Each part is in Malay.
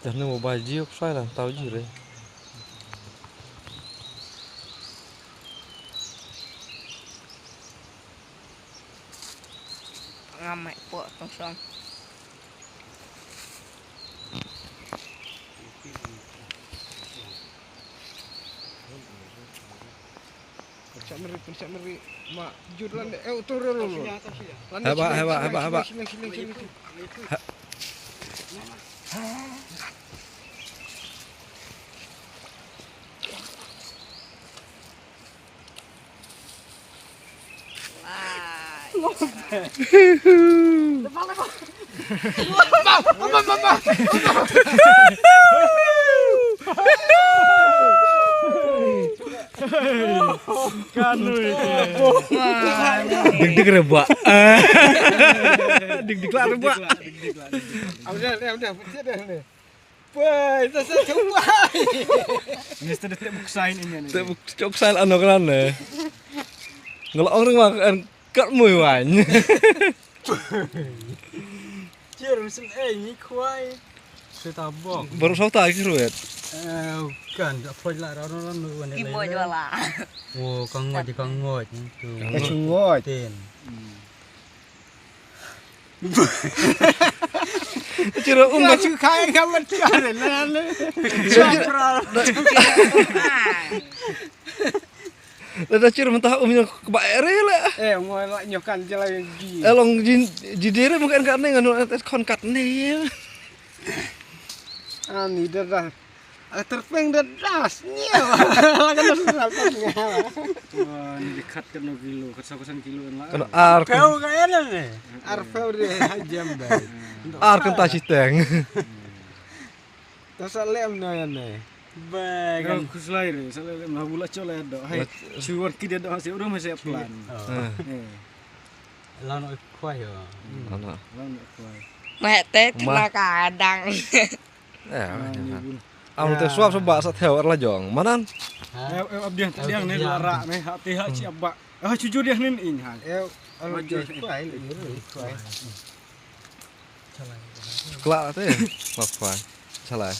Karena mau baju saya lah tahu je. Ngamai po tong song. Percak meri mak jurlan turun dulu. Haba. Sini. Kanu itu. Deg-deg rebak. Deg-deg lah rebak. Udah, percak dah ni. Wah, itu saya coba. Ini sudah tak buksain ini. Tak cok sal ano kan ne. Ngelok orang makan kat mui wan. Cium sen ini kuai. Setabok. Baru sau tak kiruet. Kan, tak boleh lah orang-orang lu ni. Ibo juala. Oh, kangot itu. Kesungot. Ten. Ciro Enggak suka kawan tiada lah. Ada ciro mentah umnya kebaere lah. Mau nak nyokan jalan gi. Elong jidere bukan kat ne nganu kon kat ne. Ani dah. Terpeng dah dasnya. Lagan dah sudah. Wah, ini dekat kan kilo, kesakusan kilo lah. Kan ar Kau kayaknya ni. Arfau dia jam dah. ar kan tasiteng. Terus lem ni. Baik. Kalau kuslair, saya lah bulat cola ada. Hai, suar kita ada masih orang masih plan. Lalu kuai ya. Ana. Lalu kuai. Mete kena kadang. Am teh suap sebab sat hewar lah jong. Manan? Abdiang tadiang ni lara ni hati hak siapa. Jujur dia ni ini hal. Kalau kuai ni kuai. Kelak teh. Apa? Salah.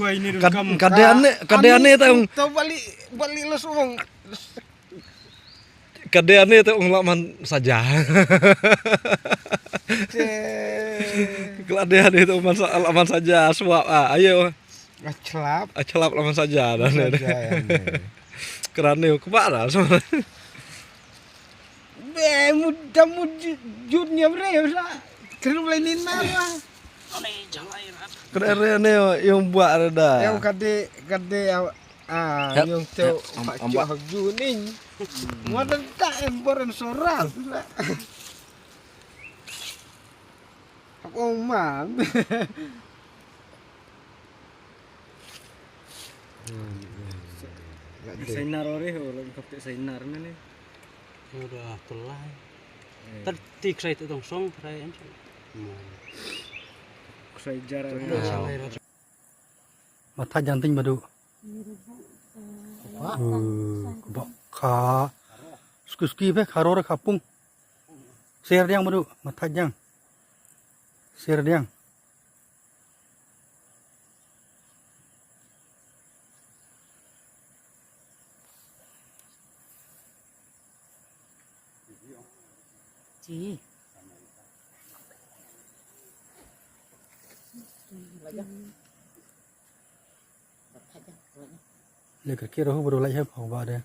Kuai ni kamu. Kadeane teh Tahu balik lu suang. kadeane teh laman saja. Kadeane itu laman saja suap ayo. Acelap laman saja dan. Kerane kemana sebenarnya? Mudah judnya berapa? Kerana lain mana? Kerane yang buat ada. Yang kade yang tu pak juning. Modal tak emporan sorak. Aku mam. Sainar orang kapte sainar ni. Udah tulai. Tertik saya itu tong song perayaan. Saya jarang. Mata janting badu. Ka. Skuski be karore kapung. Ser diang badu mata jang. Ser diang. Ci. Lekar kira ho badu lai hai phau ba de.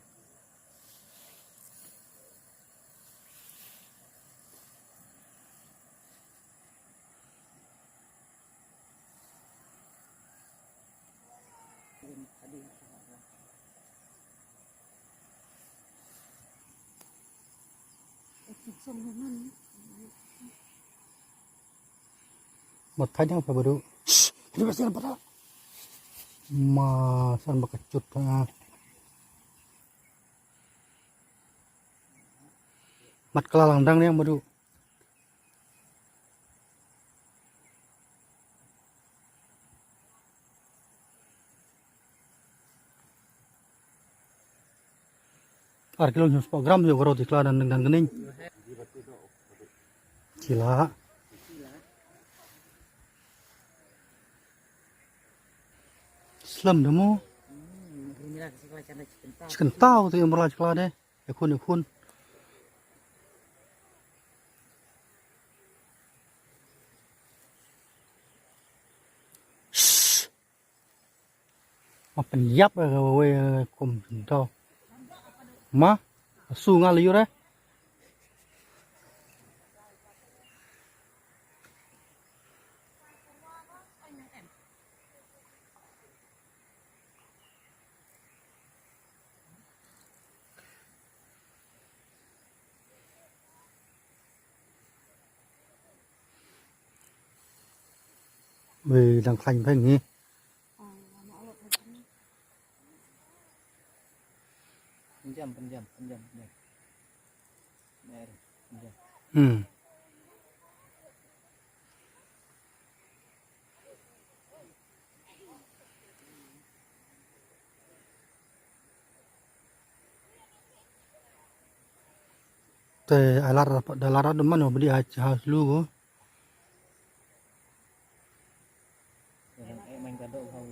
Mata jang apa badu. Ini pasti apa? Masan bekecut mat kelalang dang yang badu. Kilo program juga kalau diklah dan gening. Cila. Muslim dah mu. Inilah sekolah canda cikental. Cikentau tu yang berlaku sekolah deh. Ya kun. Mà phần giáp rồi cùng đâu má su nga liu đấy về đằng khanh phải nghe Penjam. ừ te alar deman no beli harus lu Main kado kau.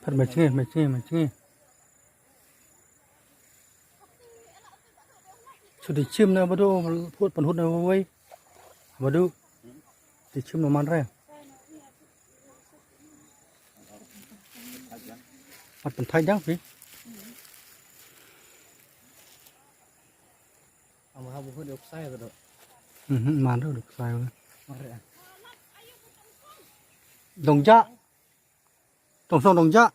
Thật mệt nghe sudah dicium na badu put penhut na wei badu dicium na man re mặt pentai jang sih Amu pun được sai rồi. man rồi được sai rồi đồng dạ đồng dạ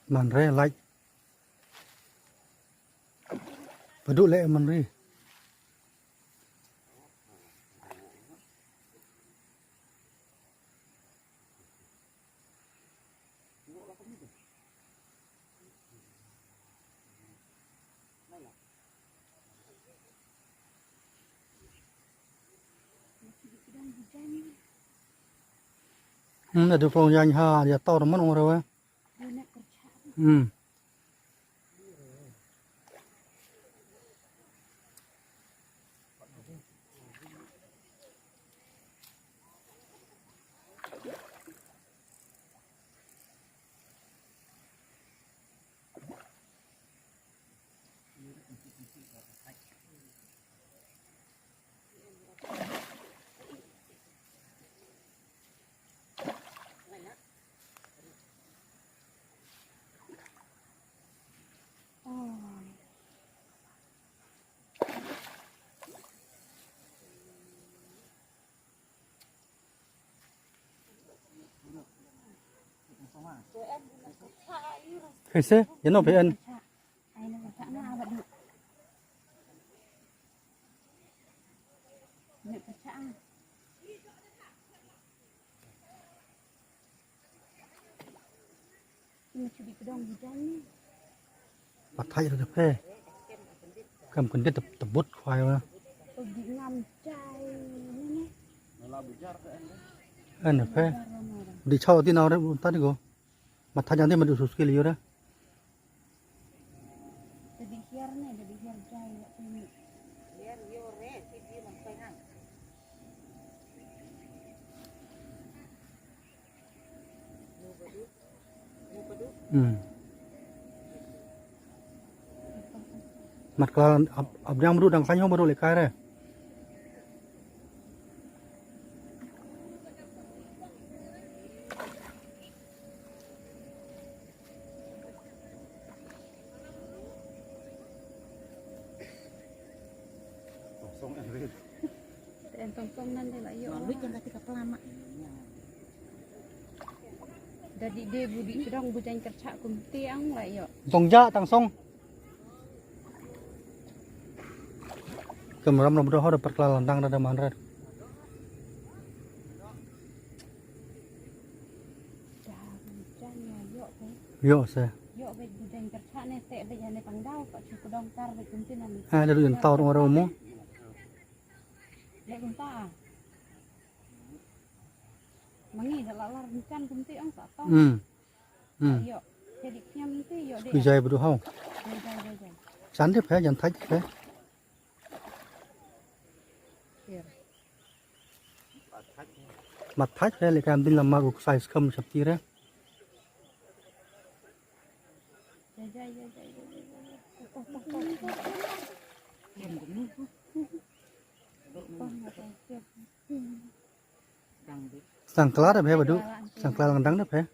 man re like badu le man re ada pelong yang ha dia tahu teman orang apa Kese, ya no pean. Mặt thay được phê. Cầm cần tập bút khoai mà. Anh được phê. Đi cho tí nào đấy, tắt đi cô. Mặt thay chẳng thế mà được sụt kia liêu đó. Mặt kalau abjang baru dang sanyo baru lekai re. Dari dia budi sedang bujang kercak kumtiang lah yo. Tongja tang song. Kemudian mudah ada perkelalan tang ada manrat. yuk ke. Yo saya. Yuk ke budaya kerja nih teh deh jane pangdau kok cukup dongkar be kuntinan. Ada dulu yang tahu orang umum. Lek kunta. Mangi dalalar bukan kunti ang tak tahu. Yuk. Jadi nyamti yuk deh. Bijaya bedu hau. Jai. Cantik ya jangan thách ya. Mặt thách đây là cái tin làm mà của size không sắp chia ra. Jai. Sang kelas apa ya bedu? Sang kelas lang dang apa ya?